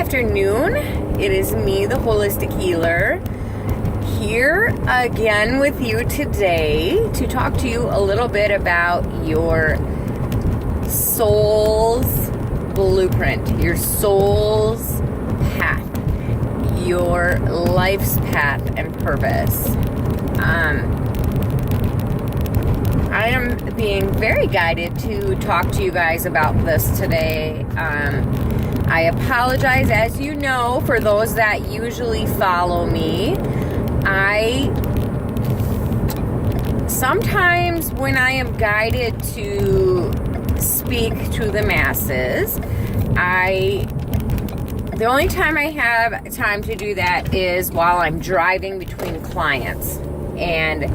afternoon. It is me, the Holistic Healer, here again with you today to talk to you a little bit about your soul's blueprint, your soul's path, your life's path and purpose. I am being very guided to talk to you guys about this today. I apologize, as you know, for those that usually follow me. Sometimes when I am guided to speak to the masses, the only time I have time to do that is while I'm driving between clients. And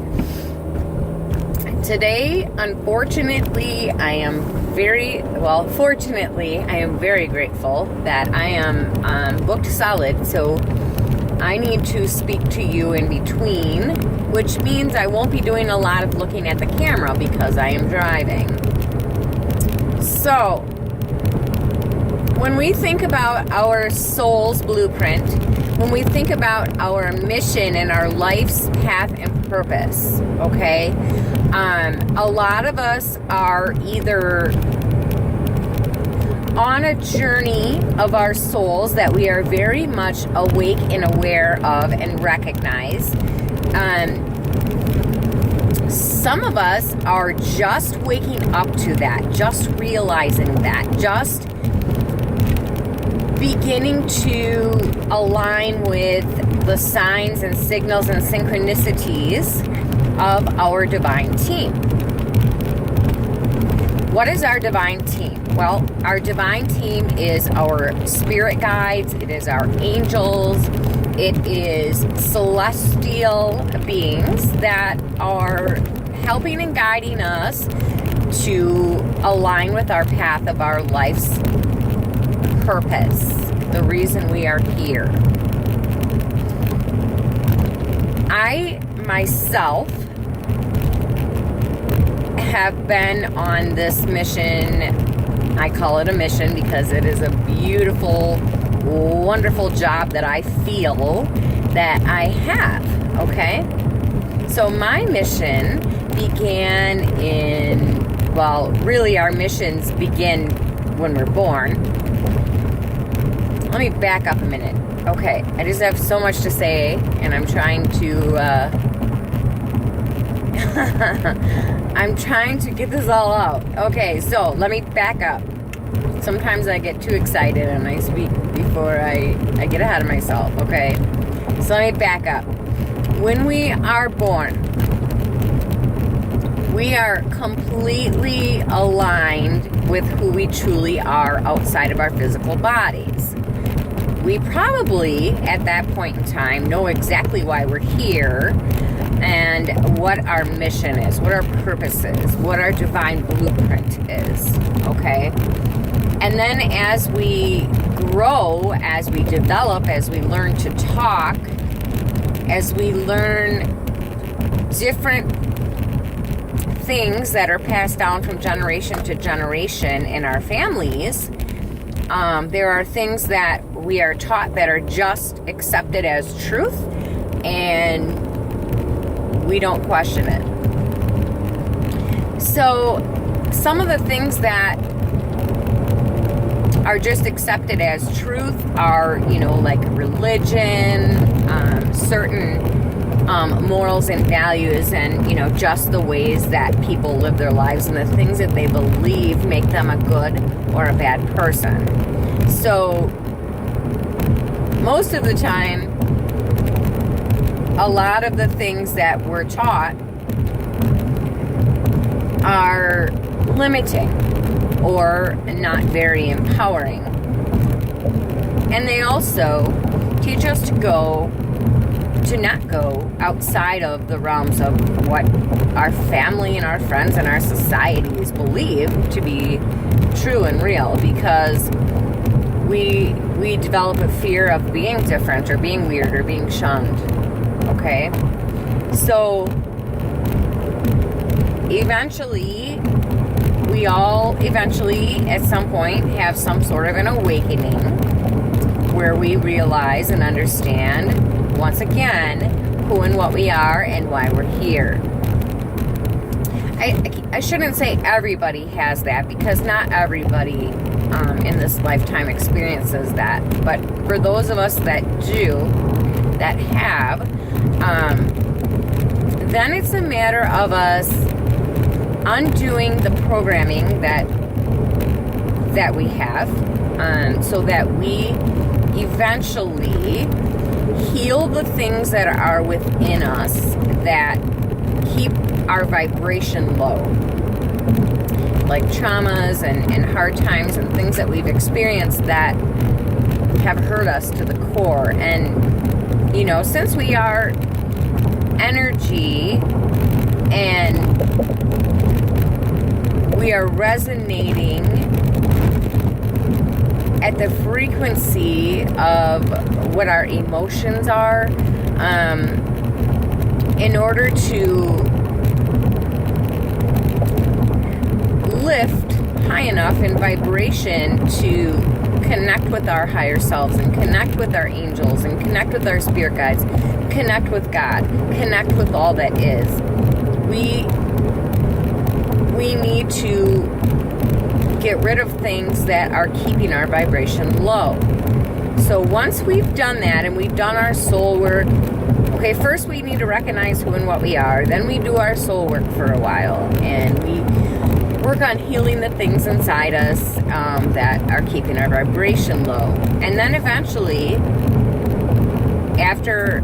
today, unfortunately, fortunately, I am very grateful that I am booked solid, so I need to speak to you in between, which means I won't be doing a lot of looking at the camera because I am driving. So, when we think about our soul's blueprint, when we think about our mission and our life's path and purpose, okay, a lot of us are either on a journey of our souls that we are very much awake and aware of and recognize. Some of us are just waking up to that, just realizing that, just beginning to align with the signs and signals and synchronicities of our divine team. What is our divine team? Well, our divine team is our spirit guides, it is our angels, it is celestial beings that are helping and guiding us to align with our path of our life's purpose, the reason we are here. I myself have been on this mission. I call it a mission because it is a beautiful, wonderful job that I feel that I have, okay? So my mission began really our missions begin when we're born. Let me back up a minute. Okay, I just have so much to say, and I'm trying to, I'm trying to get this all out. Okay, so let me back up. Sometimes I get too excited and I speak before I get ahead of myself, okay? So let me back up. When we are born, we are completely aligned with who we truly are outside of our physical bodies. We probably, at that point in time, know exactly why we're here and what our mission is, what our purpose is, what our divine blueprint is, okay? And then as we grow, as we develop, as we learn to talk, as we learn different things that are passed down from generation to generation in our families, there are things that we are taught that are just accepted as truth, and we don't question it. So some of the things that are just accepted as truth are, like religion, certain morals and values, and, just the ways that people live their lives and the things that they believe make them a good or a bad person. So most of the time, a lot of the things that we're taught are limiting or not very empowering. And they also teach us to not go outside of the realms of what our family and our friends and our societies believe to be true and real, because we develop a fear of being different or being weird or being shunned. Okay? So eventually, we all at some point have some sort of an awakening, where we realize and understand, once again, who and what we are and why we're here. I shouldn't say everybody has that, because not everybody in this lifetime experiences that. But for those of us that do, that have, then it's a matter of us undoing the programming that we have, so that we eventually heal the things that are within us that keep our vibration low, like traumas and hard times and things that we've experienced that have hurt us to the core. And, you know, since we are energy and we are resonating at the frequency of what our emotions are, in order to lift high enough in vibration to connect with our higher selves and connect with our angels and connect with our spirit guides, connect with God, connect with all that is. We need to get rid of things that are keeping our vibration low. So once we've done that and we've done our soul work, okay, first we need to recognize who and what we are. Then we do our soul work for a while, and we work on healing the things inside us that are keeping our vibration low. And then eventually, after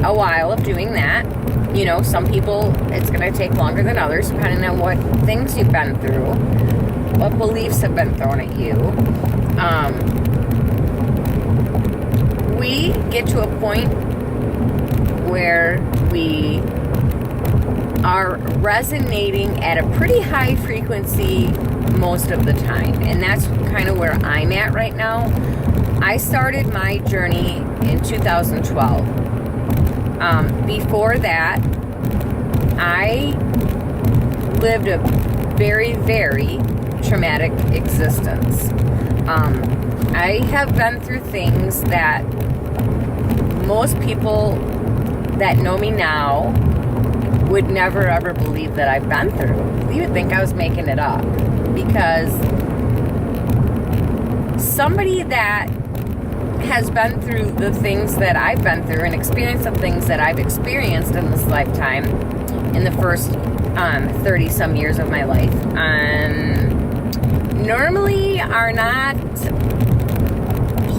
a while of doing that, you know, some people, it's going to take longer than others, depending on what things you've been through, what beliefs have been thrown at you. We get to a point where we are resonating at a pretty high frequency most of the time. And that's kind of where I'm at right now. I started my journey in 2012. Before that, I lived a very, very traumatic existence. I have been through things that most people that know me now would never ever believe that I've been through. You would think I was making it up, because somebody that has been through the things that I've been through and experienced the things that I've experienced in this lifetime, in the first 30 some years of my life, normally are not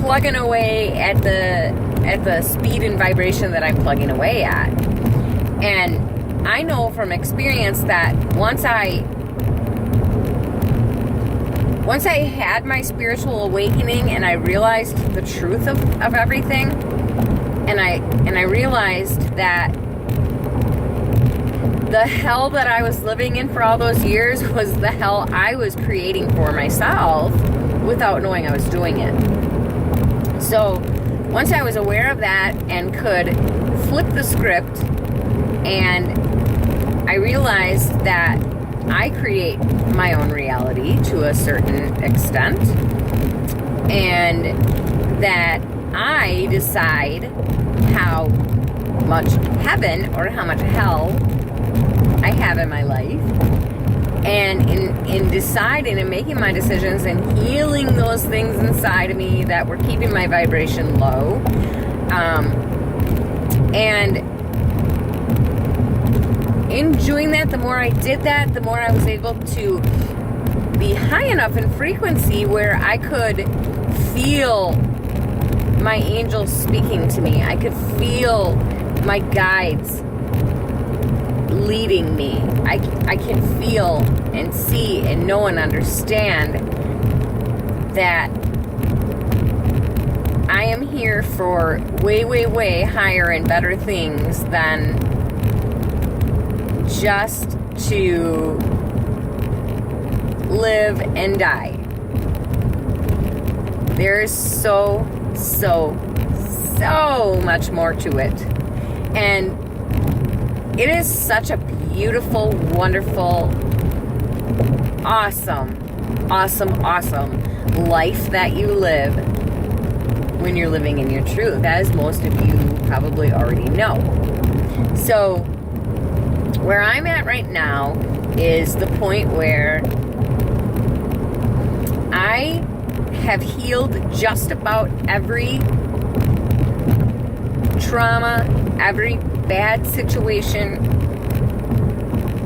plugging away at the speed and vibration that I'm plugging away at. And I know from experience that once I had my spiritual awakening and I realized the truth of everything, and I realized that the hell that I was living in for all those years was the hell I was creating for myself without knowing I was doing it. So once I was aware of that and could flip the script, and I realized that I create my own reality to a certain extent, and that I decide how much heaven or how much hell I have in my life. And in deciding and making my decisions and healing those things inside of me that were keeping my vibration low, and in doing that, the more I did that, the more I was able to be high enough in frequency where I could feel my angels speaking to me. I could feel my guides leading me. I can feel and see and know and understand that I am here for way, way, way higher and better things than just to live and die. There is so much more to it. And it is such a beautiful, wonderful, awesome life that you live when you're living in your truth, as most of you probably already know. So where I'm at right now is the point where I have healed just about every trauma, every bad situation,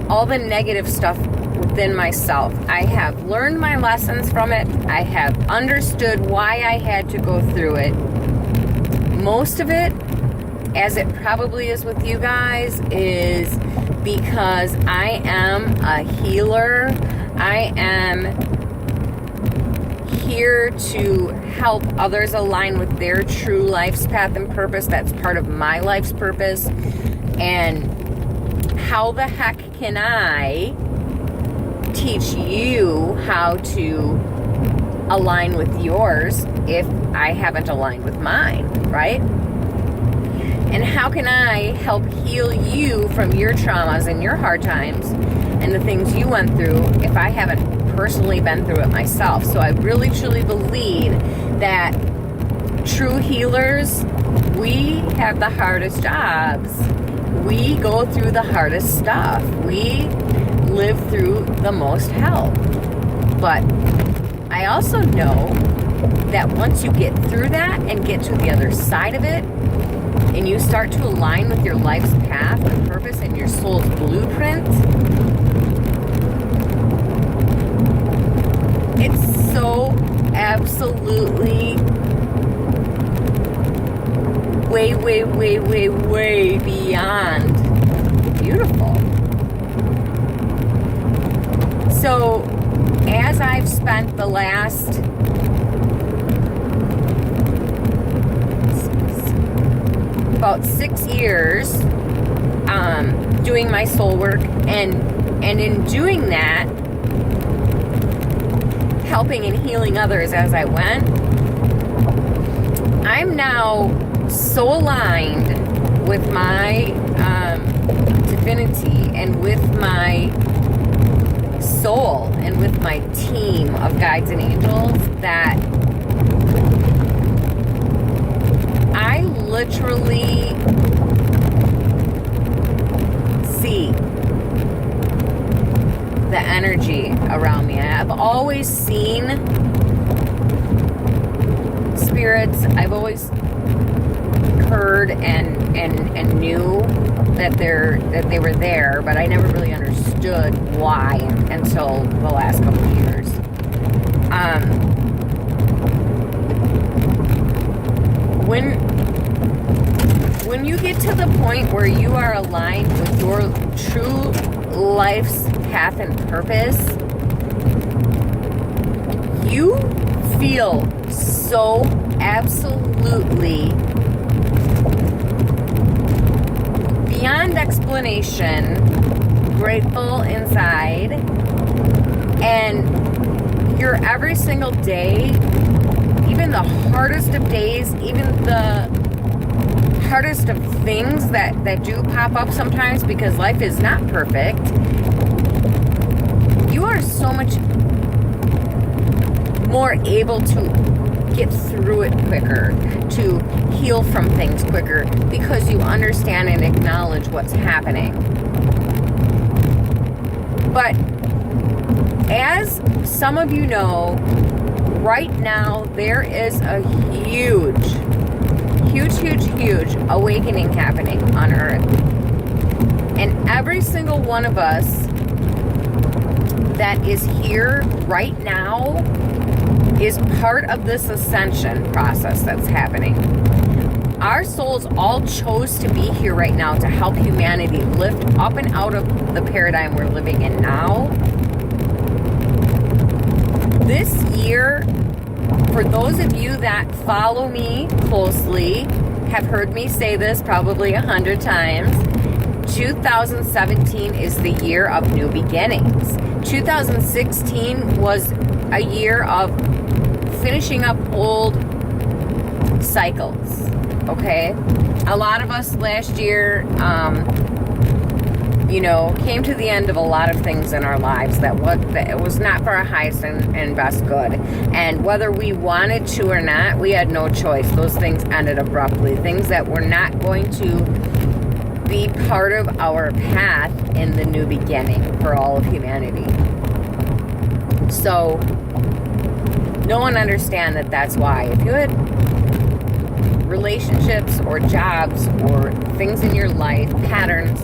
all the negative stuff within myself. I have learned my lessons from it. I have understood why I had to go through it. Most of it, as it probably is with you guys, is because I am a healer. I am here to help others align with their true life's path and purpose. That's part of my life's purpose. And how the heck can I teach you how to align with yours if I haven't aligned with mine, right? And how can I help heal you from your traumas and your hard times and the things you went through if I haven't personally been through it myself? So I really truly believe that true healers, we have the hardest jobs. We go through the hardest stuff. We live through the most hell. But I also know that once you get through that and get to the other side of it, and you start to align with your life's path and purpose and your soul's blueprint, it's so absolutely way, way, way, way, way beyond beautiful. So, as I've spent the last about 6 years doing my soul work, and in doing that, helping and healing others as I went, I'm now so aligned with my divinity and with my soul and with my team of guides and angels that I literally see the energy around me. I've always seen spirits. I've always heard and knew that they were there, but I never really understood why until the last couple of years. When you get to the point where you are aligned with your true life's path and purpose, you feel so absolutely beyond explanation grateful inside, and your every single day, even the hardest of days, even the hardest of things that do pop up sometimes, because life is not perfect, you are so much more able to get through it quicker, to heal from things quicker, because you understand and acknowledge what's happening. But as some of you know, right now there is a huge awakening happening on Earth. And every single one of us that is here right now is part of this ascension process that's happening. Our souls all chose to be here right now to help humanity lift up and out of the paradigm we're living in now. This year, for those of you that follow me closely, have heard me say this probably 100 times, 2017 is the year of new beginnings. 2016 was a year of finishing up old cycles, okay? A lot of us last year came to the end of a lot of things in our lives that it was not for our highest and best good. And whether we wanted to or not, we had no choice. Those things ended abruptly. Things that were not going to be part of our path in the new beginning for all of humanity. So, no one understand that that's why. If you had relationships or jobs or things in your life, patterns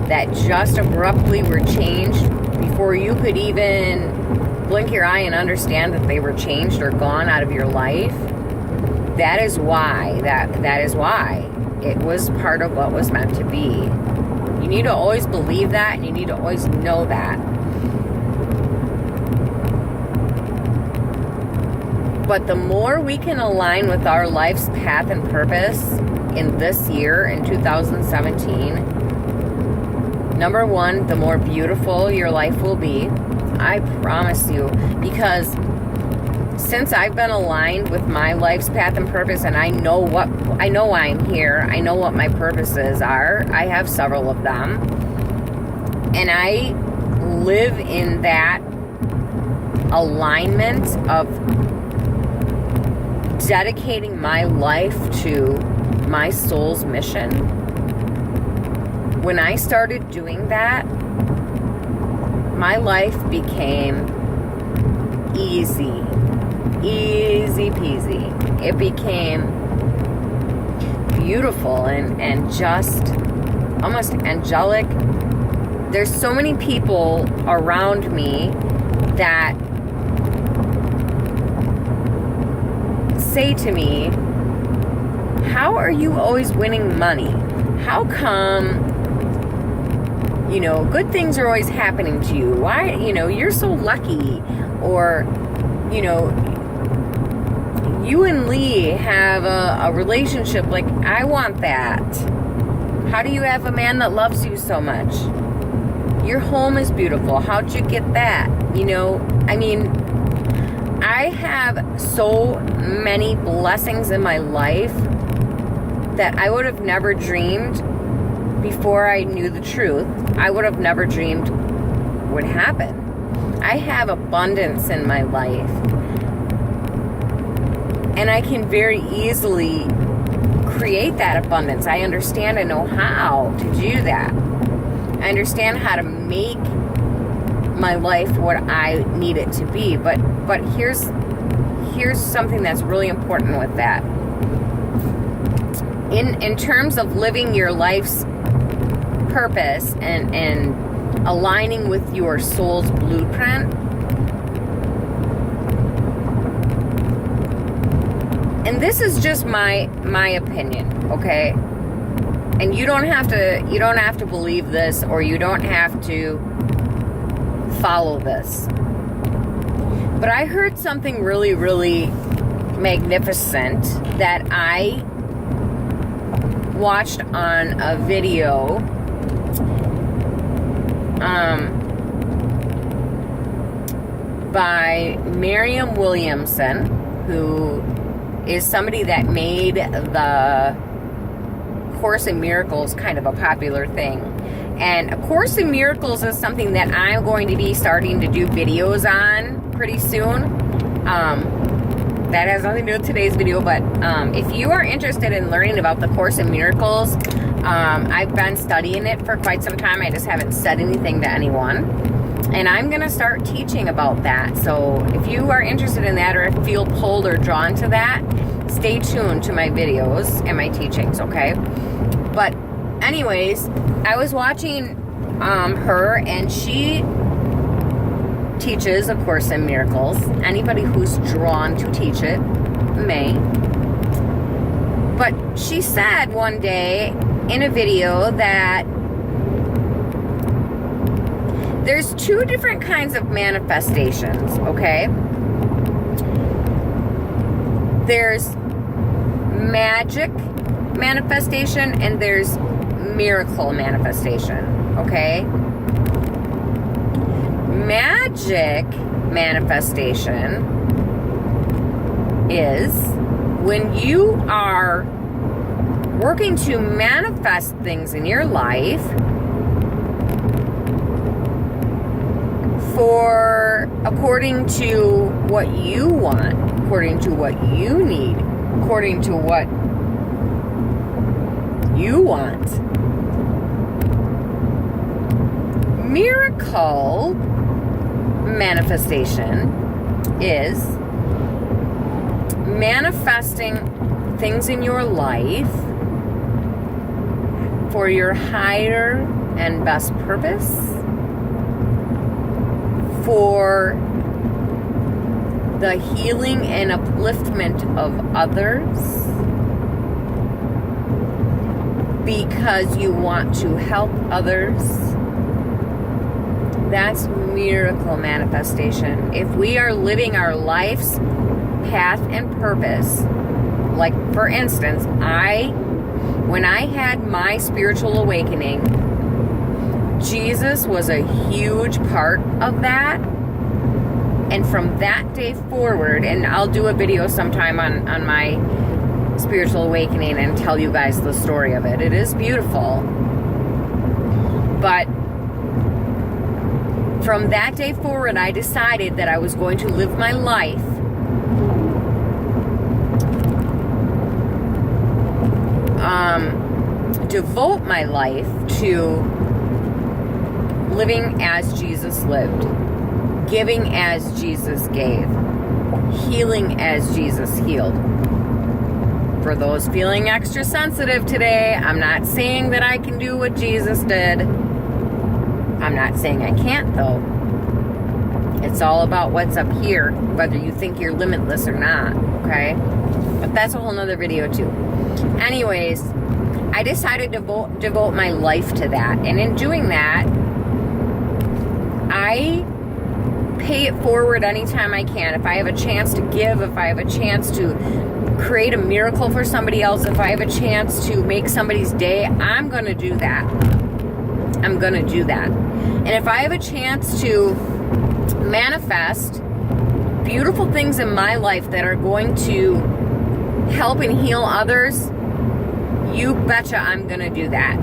that just abruptly were changed before you could even blink your eye and understand that they were changed or gone out of your life, that is why. That is why it was part of what was meant to be. You need to always believe that, and you need to always know that. But the more we can align with our life's path and purpose in this year, in 2017, number one, the more beautiful your life will be. I promise you. Because since I've been aligned with my life's path and purpose, and I know why I'm here, I know what my purposes are. I have several of them. And I live in that alignment of dedicating my life to my soul's mission. When I started doing that, my life became easy peasy. It became beautiful and just almost angelic. There's so many people around me that say to me, how are you always winning money? How come, good things are always happening to you? Why, you're so lucky. Or, you and Lee have a relationship, like, I want that. How do you have a man that loves you so much? Your home is beautiful. How'd you get that? I have so many blessings in my life that I would have never dreamed before I knew the truth. I would have never dreamed would happen. I have abundance in my life. And I can very easily create that abundance. I understand and know how to do that. I understand how to make my life what I need it to be. But here's something that's really important with that. In terms of living your life's purpose and aligning with your soul's blueprint, and this is just my opinion, okay? And you don't have to believe this, or you don't have to follow this. But I heard something really, really magnificent that I watched on a video by Marianne Williamson, who is somebody that made the Course in Miracles kind of a popular thing. And A Course in Miracles is something that I'm going to be starting to do videos on pretty soon. That has nothing to do with today's video, but if you are interested in learning about the Course in Miracles, I've been studying it for quite some time. I just haven't said anything to anyone. And I'm going to start teaching about that. So if you are interested in that, or feel pulled or drawn to that, stay tuned to my videos and my teachings, okay? But anyways, I was watching her, and she teaches A Course in Miracles. Anybody who's drawn to teach it may. But she said one day in a video that there's two different kinds of manifestations, okay? There's magic manifestation and there's miracle manifestation, okay? Magic manifestation is when you are working to manifest things in your life according to what you want, according to what you need, according to what you want. Miracle manifestation is manifesting things in your life for your higher and best purpose, for the healing and upliftment of others, because you want to help others. That's miracle manifestation. If we are living our life's path and purpose, like for instance, when I had my spiritual awakening, Jesus was a huge part of that. And from that day forward, and I'll do a video sometime on my spiritual awakening and tell you guys the story of it. It is beautiful. But from that day forward, I decided that I was going to live my life devote my life to living as Jesus lived, giving as Jesus gave, healing as Jesus healed. For those feeling extra sensitive today, I'm not saying that I can do what Jesus did. I'm not saying I can't, though. It's all about what's up here, whether you think you're limitless or not, okay? But that's a whole nother video, too. Anyways, I decided to devote my life to that. And in doing that, I pay it forward anytime I can. If I have a chance to give, if I have a chance to create a miracle for somebody else, if I have a chance to make somebody's day, I'm going to do that. I'm going to do that. And if I have a chance to manifest beautiful things in my life that are going to help and heal others, you betcha I'm going to do that.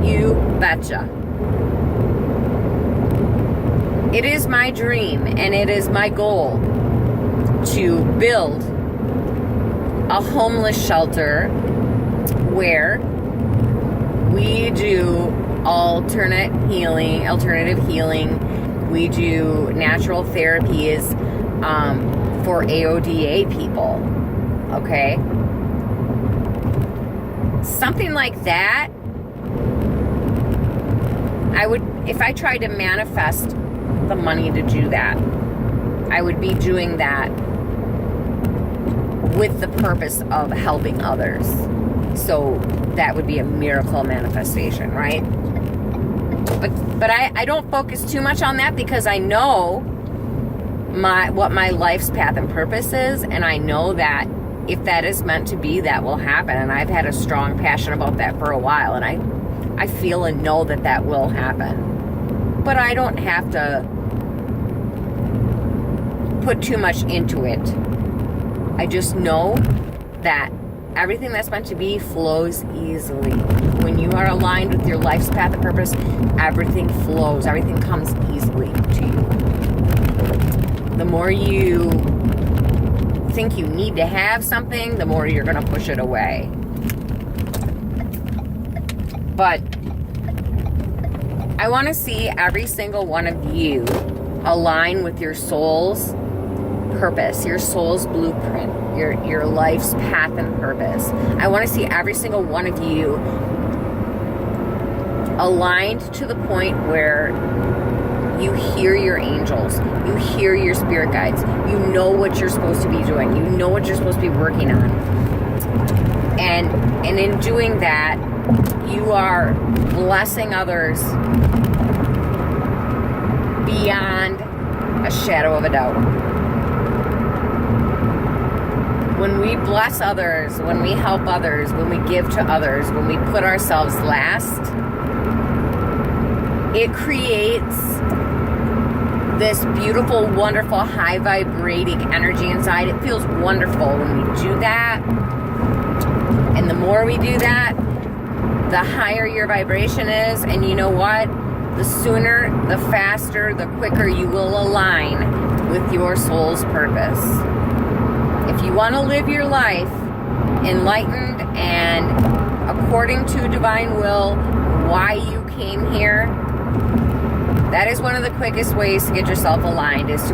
You betcha. It is my dream and it is my goal to build a homeless shelter where we do alternative healing. We do natural therapies for AODA people. Okay? Something like that. If I tried to manifest the money to do that, I would be doing that with the purpose of helping others. So that would be a miracle manifestation, right? But I don't focus too much on that because I know what my life's path and purpose is, and I know that if that is meant to be, that will happen. And I've had a strong passion about that for a while, and I feel and know that that will happen. But I don't have to put too much into it. I just know that everything that's meant to be flows easily. When you are aligned with your life's path and purpose, everything flows. Everything comes easily to you. The more you think you need to have something, the more you're going to push it away. But I want to see every single one of you align with your soul's purpose, your soul's blueprint, your life's path and purpose. I want to see every single one of you aligned to the point where you hear your angels, you hear your spirit guides, you know what you're supposed to be doing, you know what you're supposed to be working on. And in doing that, you are blessing others beyond a shadow of a doubt. When we bless others, when we help others, when we give to others, when we put ourselves last, it creates this beautiful, wonderful, high vibrating energy inside. It feels wonderful when we do that. And the more we do that, the higher your vibration is. And you know what? the sooner, the faster, the quicker you will align with your soul's purpose. If you want to live your life enlightened and according to divine will, why you came here, that is one of the quickest ways to get yourself aligned, is to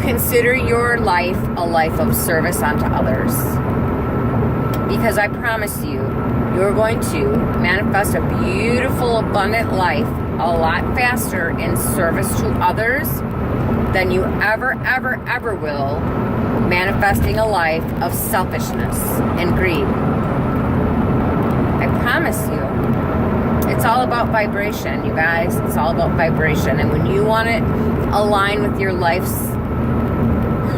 consider your life a life of service unto others. Because I promise you, you're going to manifest a beautiful, abundant life a lot faster in service to others than you ever will manifesting a life of selfishness and greed. I promise you. It's all about vibration, you guys. It's all about vibration. And when you want to align with your life's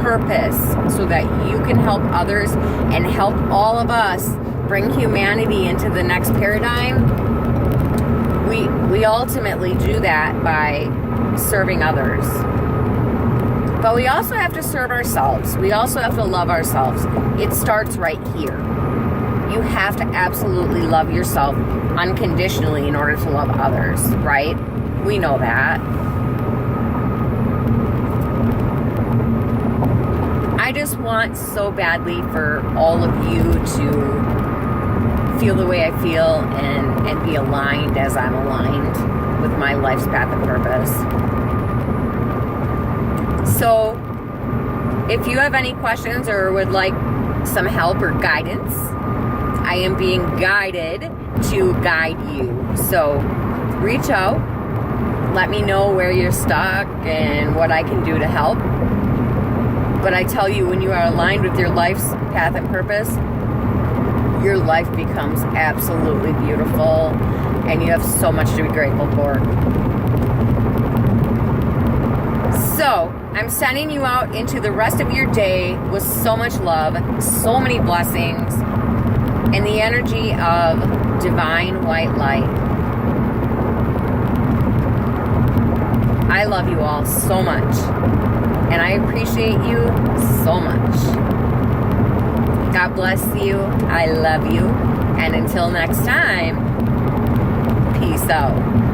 purpose so that you can help others and help all of us bring humanity into the next paradigm, we ultimately do that by serving others. But we also have to serve ourselves. We also have to love ourselves. It starts right here. You have to absolutely love yourself unconditionally in order to love others, right? We know that. I just want so badly for all of you to feel the way I feel and be aligned as I'm aligned with my life's path and purpose. So, if you have any questions or would like some help or guidance, I am being guided to guide you. So, reach out. Let me know where you're stuck and what I can do to help. But I tell you, when you are aligned with your life's path and purpose, your life becomes absolutely beautiful and you have so much to be grateful for. So, I'm sending you out into the rest of your day with so much love, so many blessings, and the energy of divine white light. I love you all so much, and I appreciate you so much. God bless you. I love you. And until next time, peace out.